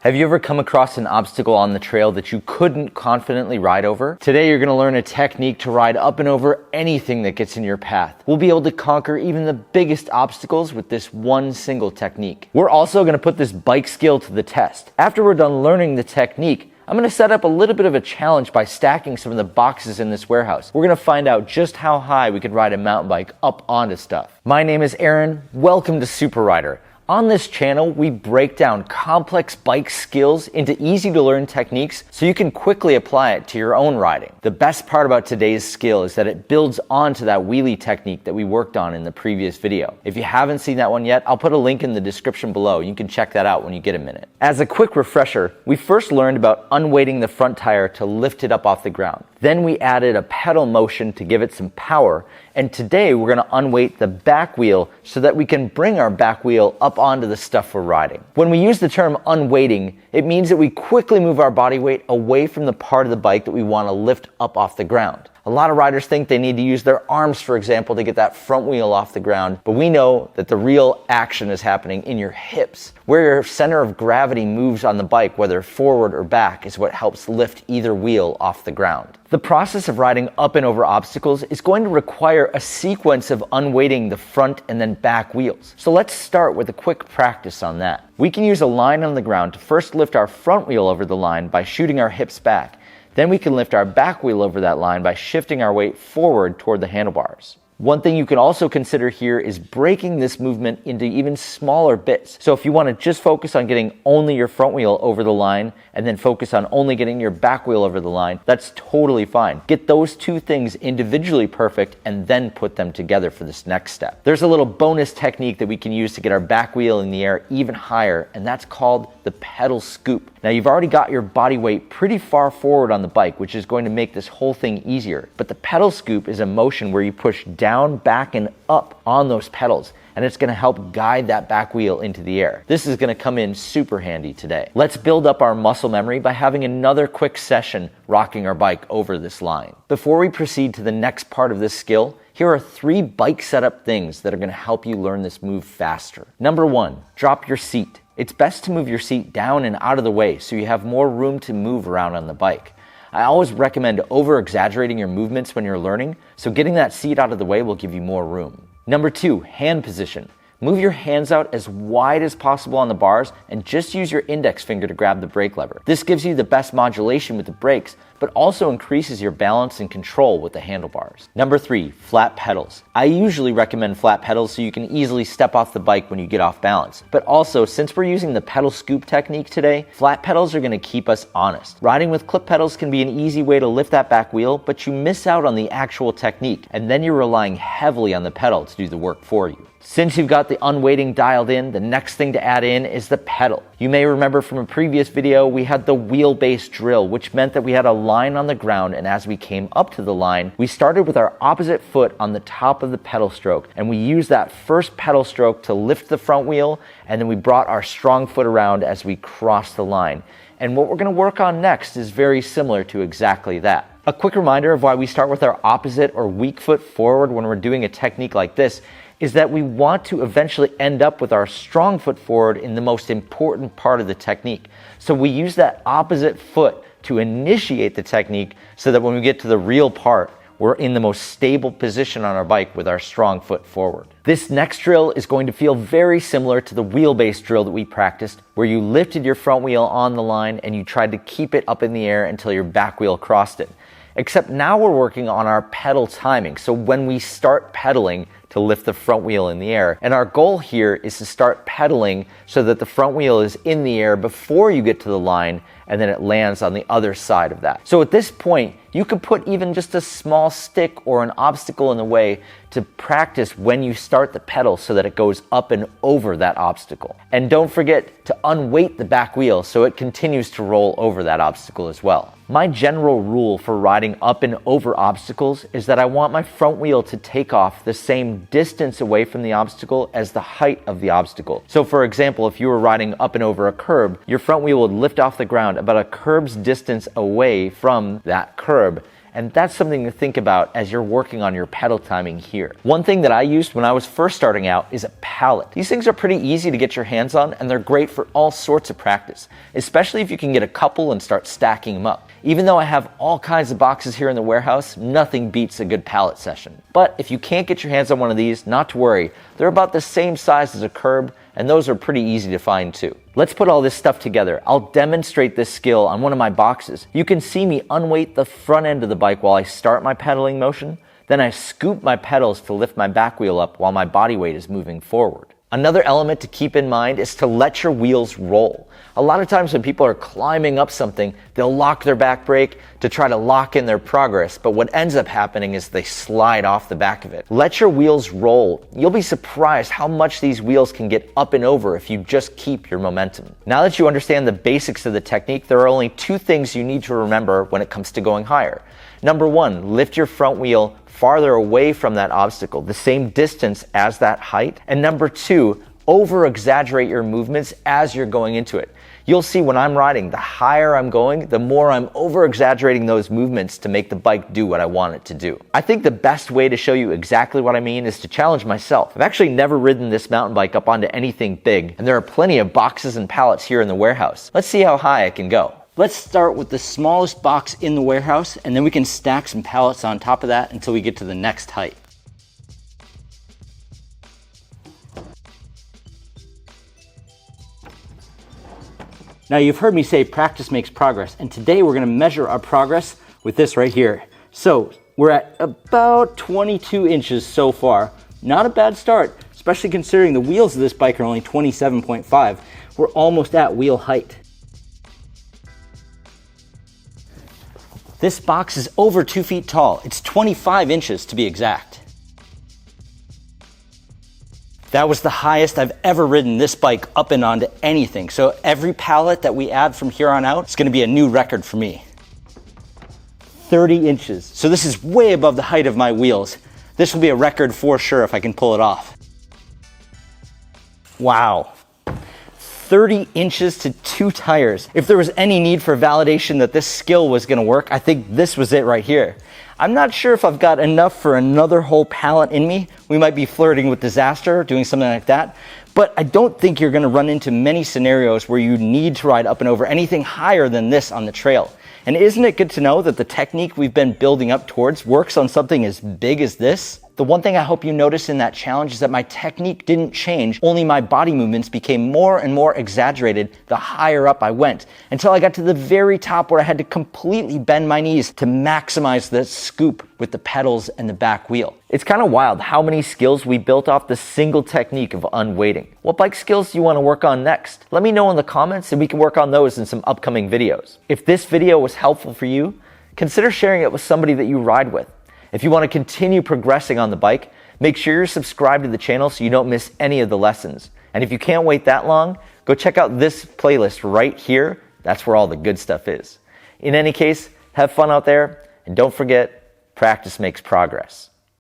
Have you ever come across an obstacle on the trail that you couldn't confidently ride over? Today you're going to learn a technique to ride up and over anything that gets in your path. We'll be able to conquer even the biggest obstacles with this one single technique. We're also going to put this bike skill to the test. After we're done learning the technique, I'm going to set up a little bit of a challenge by stacking some of the boxes in this warehouse. We're going to find out just how high we could ride a mountain bike up onto stuff. My name is Aaron. Welcome to Super Rider. On this channel, we break down complex bike skills into easy to learn techniques so you can quickly apply it to your own riding. The best part about today's skill is that it builds onto that wheelie technique that we worked on in the previous video. If you haven't seen that one yet, I'll put a link in the description below. You can check that out when you get a minute. As a quick refresher, we first learned about unweighting the front tire to lift it up off the ground. Then we added a pedal motion to give it some power. And today we're going to unweight the back wheel so that we can bring our back wheel up onto the stuff we're riding. When we use the term unweighting, it means that we quickly move our body weight away from the part of the bike that we want to lift up off the ground. A lot of riders think they need to use their arms, for example, to get that front wheel off the ground, but we know that the real action is happening in your hips. Where your center of gravity moves on the bike, whether forward or back, is what helps lift either wheel off the ground. The process of riding up and over obstacles is going to require a sequence of unweighting the front and then back wheels. So let's start with a quick practice on that. We can use a line on the ground to first lift our front wheel over the line by shooting our hips back. Then we can lift our back wheel over that line by shifting our weight forward toward the handlebars. One thing you can also consider here is breaking this movement into even smaller bits. So if you want to just focus on getting only your front wheel over the line and then focus on only getting your back wheel over the line, that's totally fine. Get those two things individually perfect and then put them together for this next step. There's a little bonus technique that we can use to get our back wheel in the air even higher, and that's called the pedal scoop. Now you've already got your body weight pretty far forward on the bike, which is going to make this whole thing easier. But the pedal scoop is a motion where you push down, back, and up on those pedals, and it's going to help guide that back wheel into the air. This is going to come in super handy today. Let's build up our muscle memory by having another quick session rocking our bike over this line. Before we proceed to the next part of this skill, here are 3 bike setup things that are going to help you learn this move faster. Number 1, drop your seat. It's best to move your seat down and out of the way so you have more room to move around on the bike. I always recommend over-exaggerating your movements when you're learning, so getting that seat out of the way will give you more room. Number 2, hand position. Move your hands out as wide as possible on the bars and just use your index finger to grab the brake lever. This gives you the best modulation with the brakes, but also increases your balance and control with the handlebars. Number 3, flat pedals. I usually recommend flat pedals so you can easily step off the bike when you get off balance. But also, since we're using the pedal scoop technique today, flat pedals are going to keep us honest. Riding with clip pedals can be an easy way to lift that back wheel, but you miss out on the actual technique, and then you're relying heavily on the pedal to do the work for you. Since you've got the unweighting dialed in, the next thing to add in is the pedal. You may remember from a previous video, we had the wheel-based drill, which meant that we had a line on the ground, and as we came up to the line, we started with our opposite foot on the top of the pedal stroke, and we used that first pedal stroke to lift the front wheel, and then we brought our strong foot around as we crossed the line. And what we're going to work on next is very similar to exactly that. A quick reminder of why we start with our opposite or weak foot forward when we're doing a technique like this is that we want to eventually end up with our strong foot forward in the most important part of the technique. So we use that opposite foot to initiate the technique so that when we get to the real part, we're in the most stable position on our bike with our strong foot forward. This next drill is going to feel very similar to the wheel-based drill that we practiced, where you lifted your front wheel on the line and you tried to keep it up in the air until your back wheel crossed it. Except now we're working on our pedal timing. So when we start pedaling to lift the front wheel in the air, and our goal here is to start pedaling so that the front wheel is in the air before you get to the line and then it lands on the other side of that. So at this point, you could put even just a small stick or an obstacle in the way to practice when you start the pedal so that it goes up and over that obstacle. And don't forget to unweight the back wheel so it continues to roll over that obstacle as well. My general rule for riding up and over obstacles is that I want my front wheel to take off the same distance away from the obstacle as the height of the obstacle. So for example, if you were riding up and over a curb, your front wheel would lift off the ground about a curb's distance away from that curb, And that's something to think about as you're working on your pedal timing here. One thing that I used when I was first starting out is a pallet. These things are pretty easy to get your hands on, and they're great for all sorts of practice, especially if you can get a couple and start stacking them up. Even though I have all kinds of boxes here in the warehouse, nothing beats a good pallet session. But if you can't get your hands on one of these, not to worry. They're about the same size as a curb, and those are pretty easy to find too. Let's put all this stuff together. I'll demonstrate this skill on one of my boxes. You can see me unweight the front end of the bike while I start my pedaling motion. Then I scoop my pedals to lift my back wheel up while my body weight is moving forward. Another element to keep in mind is to let your wheels roll. A lot of times when people are climbing up something, they'll lock their back brake to try to lock in their progress, but what ends up happening is they slide off the back of it. Let your wheels roll. You'll be surprised how much these wheels can get up and over if you just keep your momentum. Now that you understand the basics of the technique, there are only two things you need to remember when it comes to going higher. Number one, lift your front wheel farther away from that obstacle, the same distance as that height. And number two, over-exaggerate your movements as you're going into it. You'll see when I'm riding, the higher I'm going, the more I'm over-exaggerating those movements to make the bike do what I want it to do. I think the best way to show you exactly what I mean is to challenge myself. I've actually never ridden this mountain bike up onto anything big, and there are plenty of boxes and pallets here in the warehouse. Let's see how high I can go. Let's start with the smallest box in the warehouse, and then we can stack some pallets on top of that until we get to the next height. Now you've heard me say practice makes progress, and today we're gonna measure our progress with this right here. So we're at about 22 inches so far. Not a bad start, especially considering the wheels of this bike are only 27.5. We're almost at wheel height. This box is over 2 feet tall. It's 25 inches to be exact. That was the highest I've ever ridden this bike up and onto anything. So every pallet that we add from here on out, it's gonna be a new record for me. 30 inches. So this is way above the height of my wheels. This will be a record for sure if I can pull it off. Wow. 30 inches to 2 tires. If there was any need for validation that this skill was gonna work, I think this was it right here. I'm not sure if I've got enough for another whole pallet in me. We might be flirting with disaster, doing something like that. But I don't think you're gonna run into many scenarios where you need to ride up and over anything higher than this on the trail. And isn't it good to know that the technique we've been building up towards works on something as big as this? The one thing I hope you noticed in that challenge is that my technique didn't change, only my body movements became more and more exaggerated the higher up I went, until I got to the very top where I had to completely bend my knees to maximize the scoop with the pedals and the back wheel. It's kind of wild how many skills we built off the single technique of unweighting. What bike skills do you want to work on next? Let me know in the comments and we can work on those in some upcoming videos. If this video was helpful for you, consider sharing it with somebody that you ride with. If you want to continue progressing on the bike, make sure you're subscribed to the channel so you don't miss any of the lessons. And if you can't wait that long, go check out this playlist right here. That's where all the good stuff is. In any case, have fun out there, and don't forget, practice makes progress.